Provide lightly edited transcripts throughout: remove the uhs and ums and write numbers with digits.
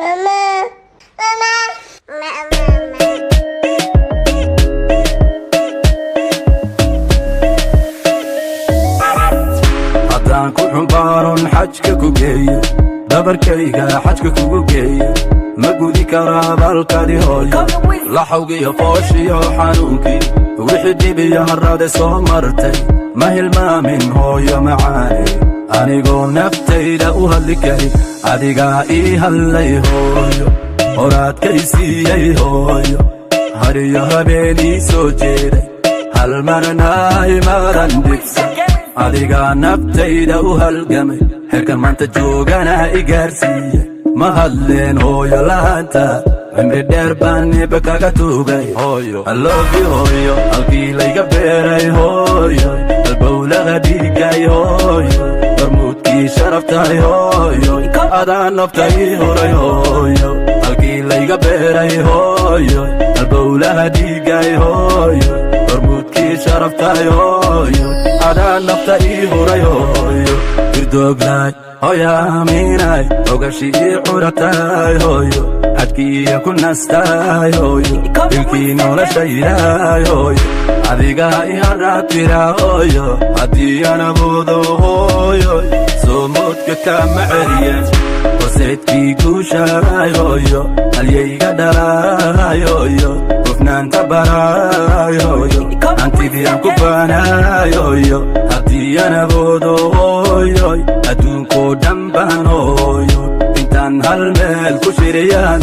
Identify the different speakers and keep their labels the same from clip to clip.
Speaker 1: Mama, mama, mama.
Speaker 2: haddaan ku xumbaron xajka ku geeyo dhabarkayga xajka kugu geeyo ma gudi karaa balkadi hooyo laxawgiyo fooshiyo xanuunkii wixii dhibiyo harrade soo martay ma hilmaamin hooyo macaane anigoo naftayda u hadli kari adigaa ii hadlay hooyo horaadkay siiyey hooyo hariyo habeenii soo jeeday hal marnaay maran dhigsan adigaa naftayda u halgamay heerkan maanta joogana i gaarsiiye ma hadleen hooyo la'aanta cimri dheer baan niba kaga tuugay hooyo I love you hooyo halkii layga beeray hooyo halbowlaha dhiigay hooyo barmuudkii sharaftahay hooyo adaa nafta ii horay hooyo halkii layga beeray hooyo halbowlaha dhiigay hooyo barmuudkii sharaftahay hooyo adaa nafta ii horay hooyo irdoognaay hooya amiinay ogashii ii curatay hooyo xadkiiya ku nastaay hooyo dilkii noloshayday hooyo adigaa i haraadtira hooyo haddii anaboodo hooyo soo moodka kama celiyeen horseedkii guushaay hooyo halyayga dhalaay hooyo hufnaanta baraay hooyo hantidii aan ku baanaay hooyo haddii anaboodo hooyo adduunkoo dhan baan hooyo intaan hal meel ku shiriyaan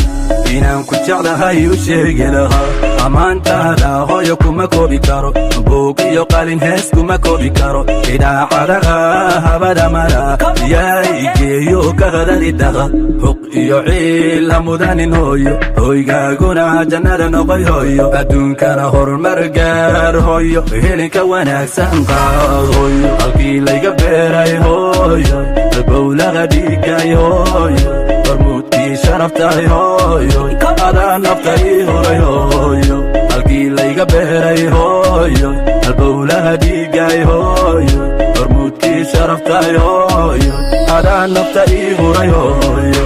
Speaker 2: inaan ku jeclahay u sheegi lahaa ammaantaada hooyo kuma koobi karo buug iyo qalin hees kuma koobi karo idaacadaha habada mara yaa igeeyo ka hadali dhaqa huq iyo ciil ha mudanin hooyo hoygaaguna jannada noqoy hooyo adduunkana horumar gaar hooyo helinka wanaagsan qaad hooyo halkii layga beeray hooyo halbowlaha dhiigay hooyo barmuudkii sharaftahay hooyo adaa nafta ii horay hooyo halkii layga beeray hooyo halbowlaha dhiigay hooyo barmuudkii sharaftahay hooyo adaa nafta ii horay hooyo